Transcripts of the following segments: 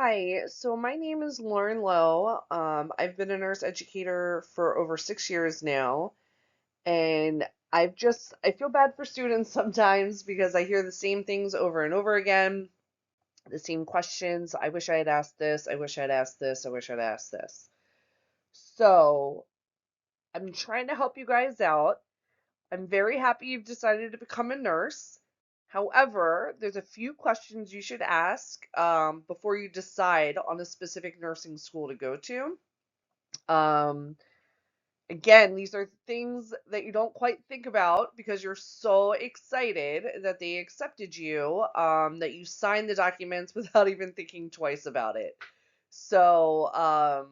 Hi, so my name is Lohe. I've been a nurse educator for over 6 years now, and I feel bad for students sometimes because I hear the same things over and over again, the same questions. I wish I had asked this. I wish I'd asked this. I wish I'd asked this. So I'm trying to help you guys out. I'm very happy you've decided to become a nurse. However, there's a few questions you should ask before you decide on a specific nursing school to go to. Um, Again, these are things that you don't quite think about because you're so excited that they accepted you, that you signed the documents without even thinking twice about it. So,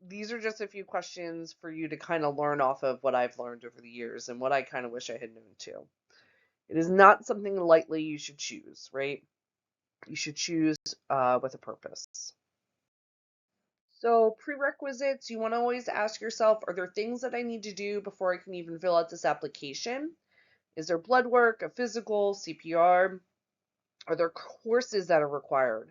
these are just a few questions for you to kind of learn off of what I've learned over the years and what I kind of wish I had known too. It is not something lightly you should choose, right? You should choose with a purpose. So, prerequisites, you want to always ask yourself, are there things that I need to do before I can even fill out this application? Is there blood work, a physical, CPR? Are there courses that are required?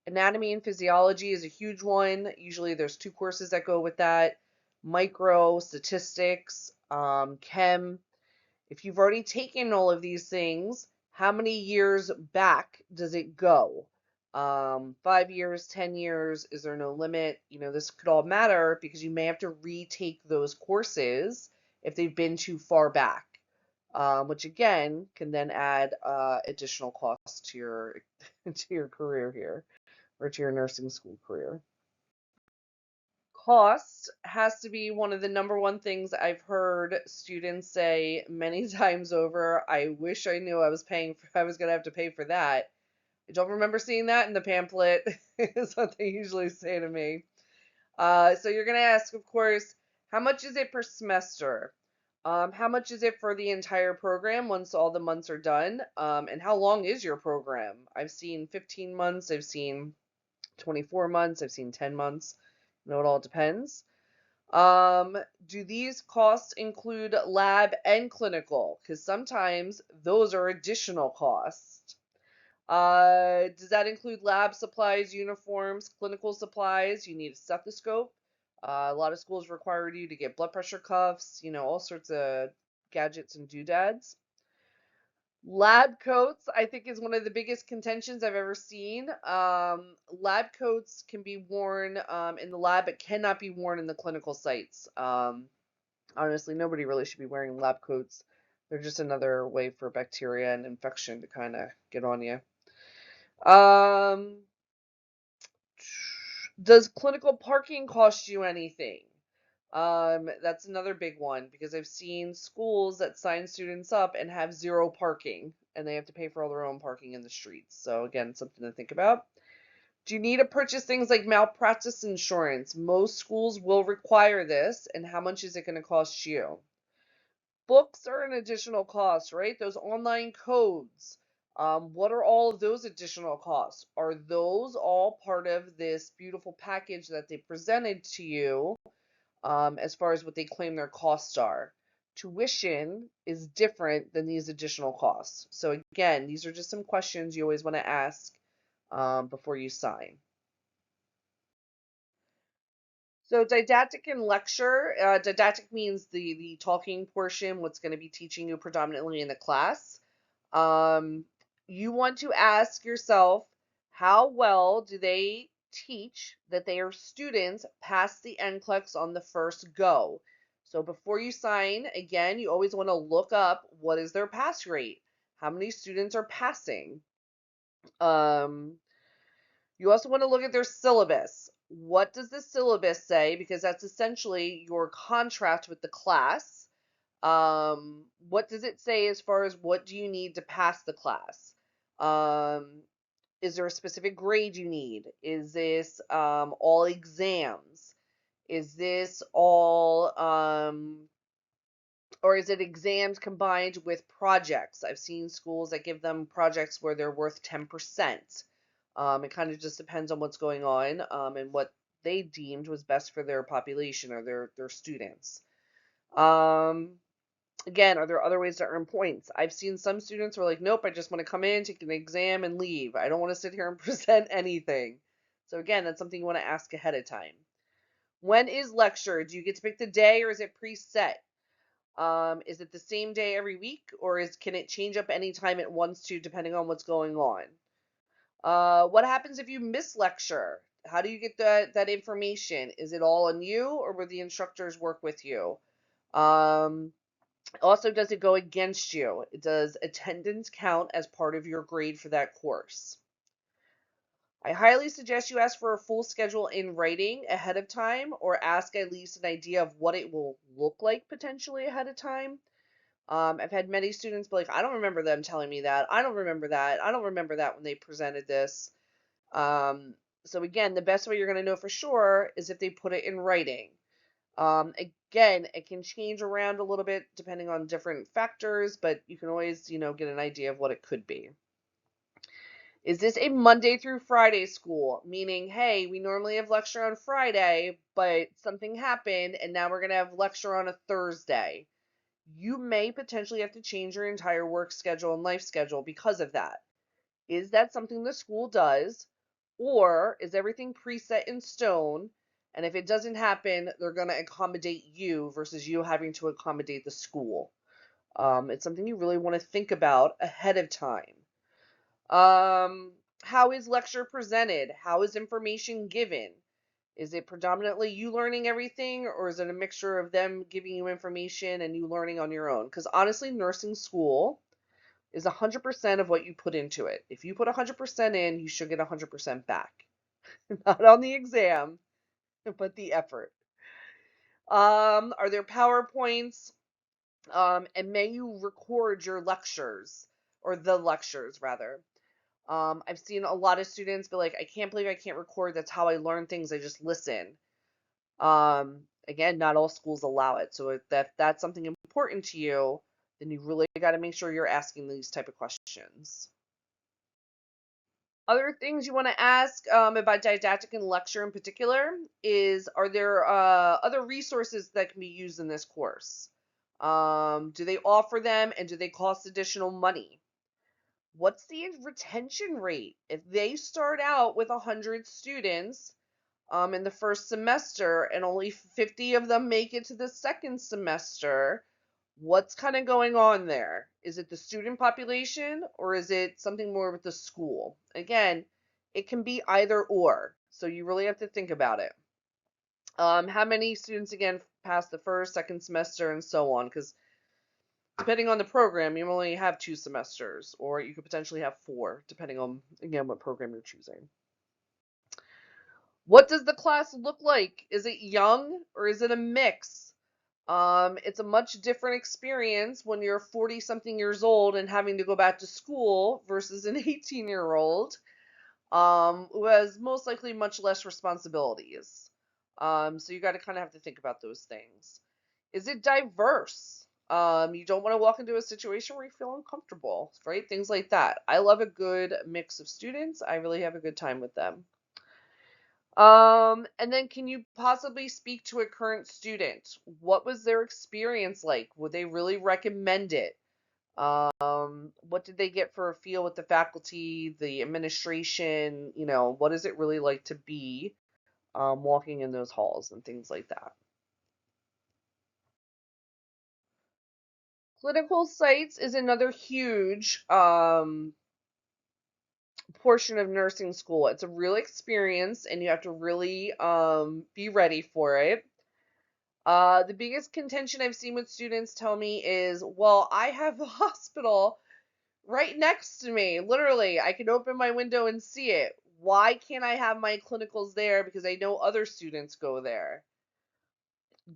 Anatomy and physiology is a huge one. Usually there's two courses that go with that. Micro, statistics, chem. If you've already taken all of these things, how many years back does it go? 5 years, 10 years, is there no limit? This could all matter because you may have to retake those courses if they've been too far back, which again can then add additional costs to your to your career here or to your nursing school career. Cost has to be one of the number one things I've heard students say many times over. I wish I knew I was going to have to pay for that. I don't remember seeing that in the pamphlet, is what they usually say to me. So you're going to ask, of course, how much is it per semester? How much is it for the entire program once all the months are done? And how long is your program? I've seen 15 months, I've seen 24 months, I've seen 10 months. It all depends. Do these costs include lab and clinical? Because sometimes those are additional costs. Does that include lab supplies, uniforms, clinical supplies? You need a stethoscope. A lot of schools require you to get blood pressure cuffs, all sorts of gadgets and doodads. Lab coats, I think, is one of the biggest contentions I've ever seen. Lab coats can be worn in the lab, but cannot be worn in the clinical sites. Honestly, nobody really should be wearing lab coats. They're just another way for bacteria and infection to kind of get on you. Um, does clinical parking cost you anything? That's another big one because I've seen schools that sign students up and have zero parking and they have to pay for all their own parking in the streets. So again, something to think about. Do you need to purchase things like malpractice insurance? Most schools will require this, and how much is it going to cost you? Books are an additional cost, right? Those online codes. What are all of those additional costs? Are those all part of this beautiful package that they presented to you, as far as what they claim their costs are? Tuition is different than these additional costs. So again, these are just some questions you always want to ask before you sign. So didactic and lecture, didactic means the talking portion, what's going to be teaching you predominantly in the class. Um, you want to ask yourself, how well do they teach that their students pass the NCLEX on the first go? So before you sign, again, you always want to look up what is their pass rate? How many students are passing? Um, you also want to look at their syllabus. What does the syllabus say? Because that's essentially your contract with the class. What does it say as far as what do you need to pass the class? Um, is there a specific grade you need? Is this all exams? Is this all or is it exams combined with projects? I've seen schools that give them projects where they're worth 10%. It kind of just depends on what's going on, and what they deemed was best for their population or their students. Um, Again, are there other ways to earn points? I've seen some students who are like, nope, I just want to come in, take an exam, and leave. I don't want to sit here and present anything. So again, that's something you want to ask ahead of time. When is lecture? Do you get to pick the day or is it preset? Is it the same day every week or can it change up anytime it wants to depending on what's going on? What happens if you miss lecture? How do you get that information? Is it all on you or will the instructors work with you? Um, Also, does it go against you? Does attendance count as part of your grade for that course? I highly suggest you ask for a full schedule in writing ahead of time or ask at least an idea of what it will look like potentially ahead of time. I've had many students be like, I don't remember them telling me that. I don't remember that. I don't remember that when they presented this. Um, so again, the best way you're going to know for sure is if they put it in writing. Again, it can change around a little bit depending on different factors, but you can always, get an idea of what it could be. Is this a Monday through Friday school? Meaning, hey, we normally have lecture on Friday, but something happened and now we're going to have lecture on a Thursday. You may potentially have to change your entire work schedule and life schedule because of that. Is that something the school does? Or is everything preset in stone? And if it doesn't happen, they're going to accommodate you versus you having to accommodate the school. It's something you really want to think about ahead of time. How is lecture presented? How is information given? Is it predominantly you learning everything, or is it a mixture of them giving you information and you learning on your own? Because honestly, nursing school is 100% of what you put into it. If you put 100% in, you should get 100% back. Not on the exam, but the effort. Are there PowerPoints? And may you record your lectures or the lectures rather. I've seen a lot of students be like, I can't believe I can't record. That's how I learn things. I just listen. Again, not all schools allow it. So if that's something important to you, then you really got to make sure you're asking these type of questions. Other things you want to ask about didactic and lecture in particular is, are there other resources that can be used in this course? Do they offer them and do they cost additional money? What's the retention rate? If they start out with 100 students in the first semester and only 50 of them make it to the second semester, what's kind of going on there? Is it the student population or is it something more with the school? Again, it can be either or, so you really have to think about it. How many students again pass the first, second semester, and so on? Because depending on the program, you only have 2 semesters, or you could potentially have 4, depending on again what program you're choosing. What does the class look like? Is it young or is it a mix? It's a much different experience when you're 40 something years old and having to go back to school versus an 18-year-old who has most likely much less responsibilities. So you got to kind of have to think about those things. Is it diverse? You don't want to walk into a situation where you feel uncomfortable, right? Things like that. I love a good mix of students. I really have a good time with them. And then can you possibly speak to a current student? What was their experience like? Would they really recommend it? What did they get for a feel with the faculty, the administration? What is it really like to be walking in those halls and things like that? Clinical sites is another huge portion of nursing school. It's a real experience, and you have to really be ready for it. The biggest contention I've seen with students tell me is, well, I have the hospital right next to me. Literally, I can open my window and see it. Why can't I have my clinicals there? Because I know other students go there.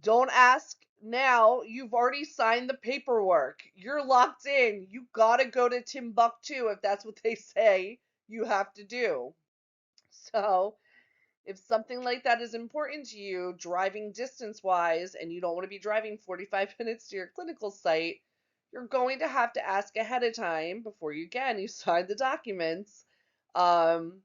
Don't ask now. You've already signed the paperwork. You're locked in. You gotta go to Timbuktu if that's what they say you have to do. So, if something like that is important to you, driving distance wise, and you don't want to be driving 45 minutes to your clinical site, you're going to have to ask ahead of time before you sign the documents. Um,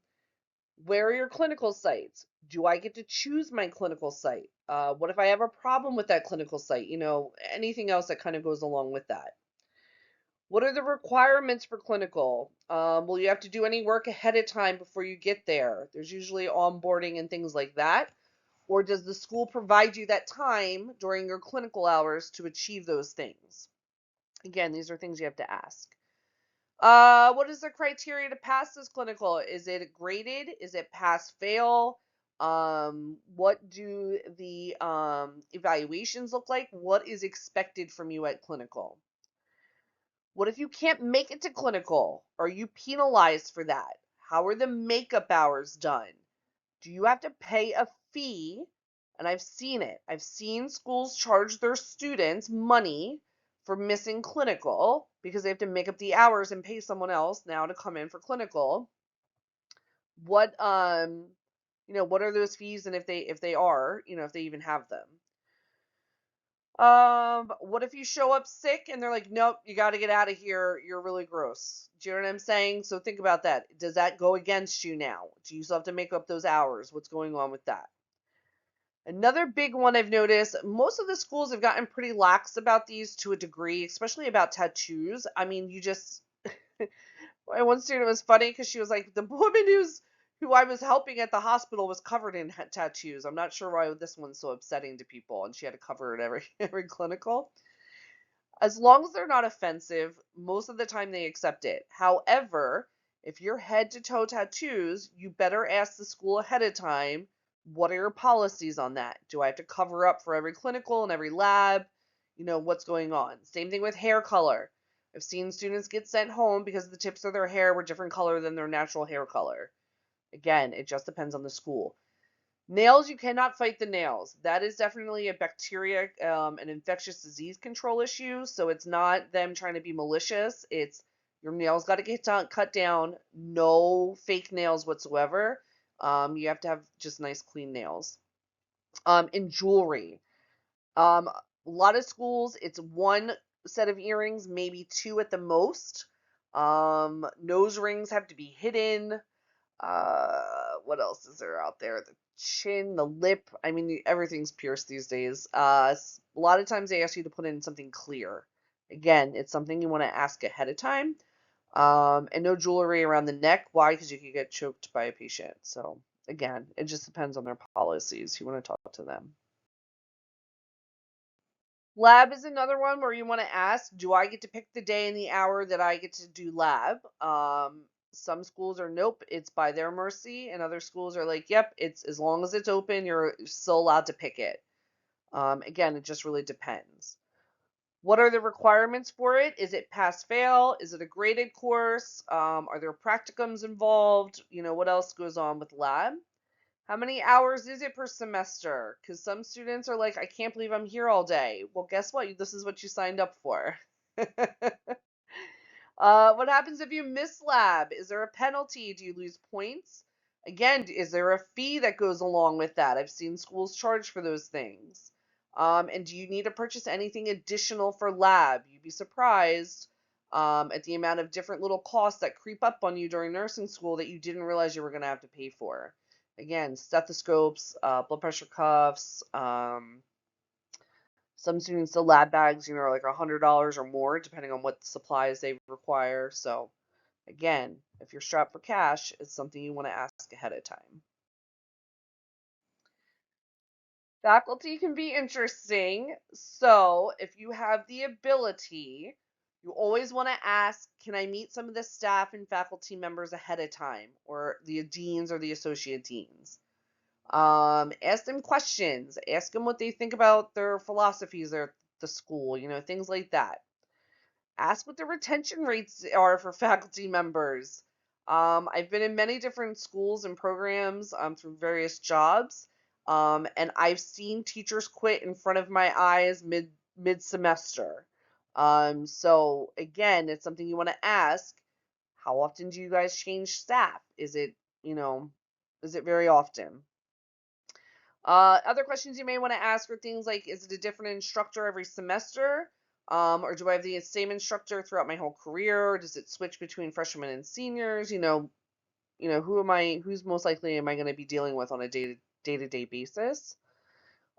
where are your clinical sites? Do I get to choose my clinical site? What if I have a problem with that clinical site? Anything else that kind of goes along with that. What are the requirements for clinical? Will you have to do any work ahead of time before you get there? There's usually onboarding and things like that. Or does the school provide you that time during your clinical hours to achieve those things? Again, these are things you have to ask. What is the criteria to pass this clinical? Is it graded? Is it pass fail? What do the evaluations look like? What is expected from you at clinical? What if you can't make it to clinical? Are you penalized for that? How are the makeup hours done? Do you have to pay a fee? And I've seen it. I've seen schools charge their students money for missing clinical because they have to make up the hours and pay someone else now to come in for clinical. What what are those fees, and if they are, if they even have them? What if you show up sick and they're like, nope, you got to get out of here. You're really gross. Do you know what I'm saying? So think about that. Does that go against you now? Do you still have to make up those hours? What's going on with that? Another big one I've noticed, most of the schools have gotten pretty lax about these to a degree, especially about tattoos. I mean, you just one student was funny because she was like, the woman who I was helping at the hospital was covered in tattoos. I'm not sure why this one's so upsetting to people, and she had to cover it every every clinical. As long as they're not offensive, most of the time they accept it. However, if you're head to toe tattoos, you better ask the school ahead of time, what are your policies on that? Do I have to cover up for every clinical and every lab? What's going on? Same thing with hair color. I've seen students get sent home because the tips of their hair were different color than their natural hair color. Again, it just depends on the school. Nails, you cannot fight the nails. That is definitely a bacteria, an infectious disease control issue. So it's not them trying to be malicious. It's your nails got to get cut down. No fake nails whatsoever. You have to have just nice, clean nails. In jewelry, a lot of schools, it's one set of earrings, maybe two at the most. Nose rings have to be hidden. What else is there out there? The chin, the lip. I mean, everything's pierced these days. A lot of times they ask you to put in something clear. Again, it's something you want to ask ahead of time. And no jewelry around the neck. Why? Because you could get choked by a patient. So again, it just depends on their policies. You want to talk to them. Lab is another one where you want to ask, do I get to pick the day and the hour that I get to do lab? Some schools are nope, it's by their mercy, and other schools are like, yep, it's as long as it's open, you're still allowed to pick it. Again, it just really depends. What are the requirements for it? Is it pass fail? Is it a graded course? Are there practicums involved? What else goes on with lab? How many hours is it per semester? Because some students are like, I can't believe I'm here all day. Well, guess what? This is what you signed up for. What happens if you miss lab? Is there a penalty? Do you lose points? Again, is there a fee that goes along with that? I've seen schools charge for those things. And do you need to purchase anything additional for lab? You'd be surprised at the amount of different little costs that creep up on you during nursing school that you didn't realize you were going to have to pay for. Again, stethoscopes, blood pressure cuffs, some students, the lab bags, are like $100 or more, depending on what supplies they require. So, again, if you're strapped for cash, it's something you want to ask ahead of time. Faculty can be interesting. So, if you have the ability, you always want to ask, can I meet some of the staff and faculty members ahead of time, or the deans or the associate deans? Ask them questions. Ask them what they think about their philosophies or the school, things like that. Ask what the retention rates are for faculty members. I've been in many different schools and programs through various jobs, and I've seen teachers quit in front of my eyes mid semester. So again, it's something you want to ask. How often do you guys change staff? You know, is it very often? Other questions you may want to ask are things like, is it a different instructor every semester? Or do I have the same instructor throughout my whole career? Or does it switch between freshmen and seniors? Who's most likely am I going to be dealing with on a day-to-day basis?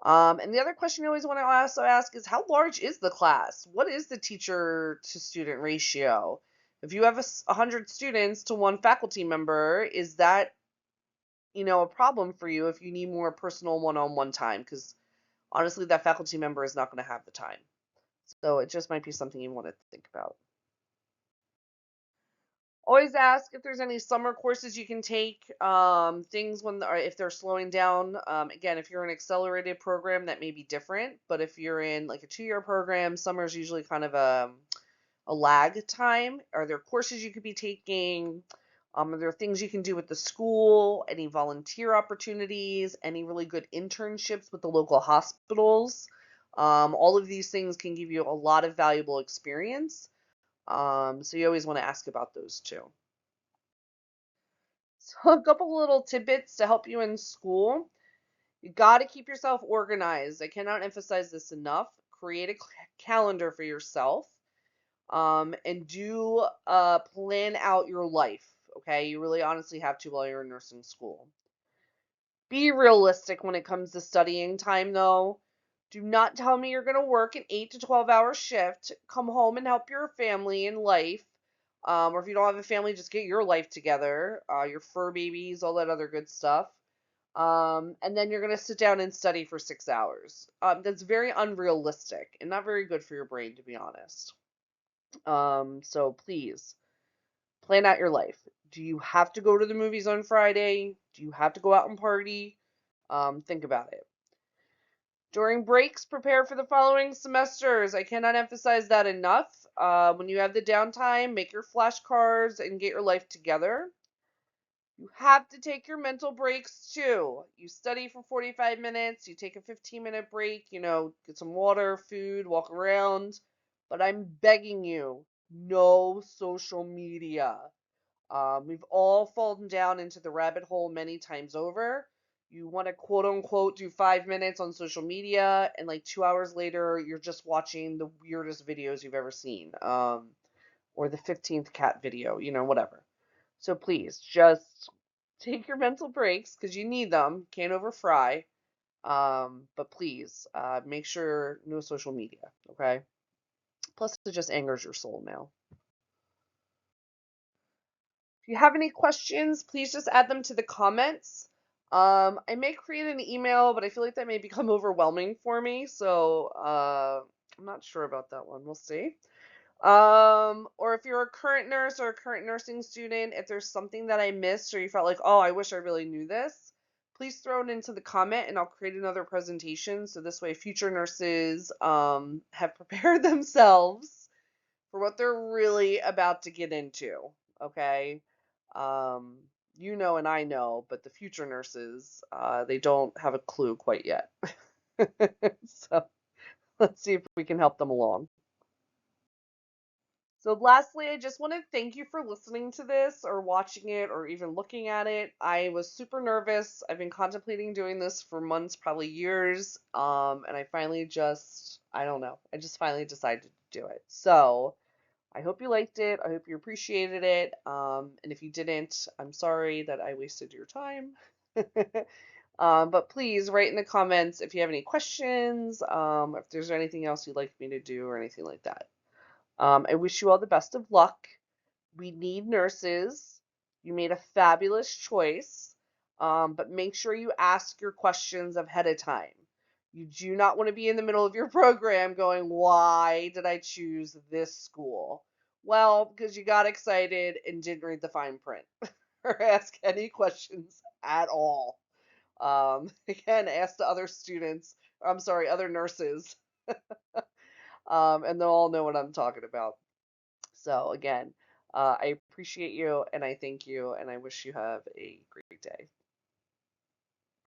And the other question you always want to also ask is how large is the class? What is the teacher to student ratio? If you have 100 students to one faculty member, is that, a problem for you if you need more personal one-on-one time? Because honestly, that faculty member is not going to have the time. So it just might be something you want to think about. Always ask if there's any summer courses you can take, things or if they're slowing down. Again, if you're in an accelerated program, that may be different. But if you're in like a 2-year program, summer is usually kind of a lag time. Are there courses you could be taking? Are there things you can do with the school? Any volunteer opportunities? Any really good internships with the local hospitals? All of these things can give you a lot of valuable experience. So you always want to ask about those too. So a couple little tidbits to help you in school. You got to keep yourself organized. I cannot emphasize this enough. Create a calendar for yourself, and do plan out your life. Okay, you really honestly have to while you're in nursing school. Be realistic when it comes to studying time, though. Do not tell me you're going to work an 8 to 12-hour shift. Come home and help your family in life. Or if you don't have a family, just get your life together, your fur babies, all that other good stuff. And then you're going to sit down and study for 6 hours. That's very unrealistic and not very good for your brain, to be honest. So please plan out your life. Do you have to go to the movies on Friday? Do you have to go out and party? Think about it. During breaks, prepare for the following semesters. I cannot emphasize that enough. When you have the downtime, make your flashcards and get your life together. You have to take your mental breaks too. You study for 45 minutes, you take a 15-minute break, get some water, food, walk around. But I'm begging you, no social media. We've all fallen down into the rabbit hole many times over. You want to quote unquote do 5 minutes on social media, and like 2 hours later, you're just watching the weirdest videos you've ever seen, or the 15th cat video, whatever. So please just take your mental breaks because you need them. Can't overfry. But please make sure no social media, okay? Plus, it just angers your soul now. If you have any questions, please just add them to the comments. I may create an email, but I feel like that may become overwhelming for me. So I'm not sure about that one. We'll see. Or if you're a current nurse or a current nursing student, if there's something that I missed or you felt like, oh, I wish I really knew this, please throw it into the comment and I'll create another presentation. So this way future nurses have prepared themselves for what they're really about to get into. Okay. Um, and I know, but the future nurses, they don't have a clue quite yet. So let's see if we can help them along. So lastly, I just want to thank you for listening to this or watching it or even looking at it. I was super nervous. I've been contemplating doing this for months, probably years. And I don't know. I just finally decided to do it. So I hope you liked it. I hope you appreciated it. And if you didn't, I'm sorry that I wasted your time. But please write in the comments if you have any questions, if there's anything else you'd like me to do or anything like that. I wish you all the best of luck. We need nurses. You made a fabulous choice, but make sure you ask your questions ahead of time. You do not want to be in the middle of your program going, why did I choose this school? Well, because you got excited and didn't read the fine print or ask any questions at all. Again, ask the other students, I'm sorry, other nurses, and they'll all know what I'm talking about. So again, I appreciate you and I thank you and I wish you have a great day.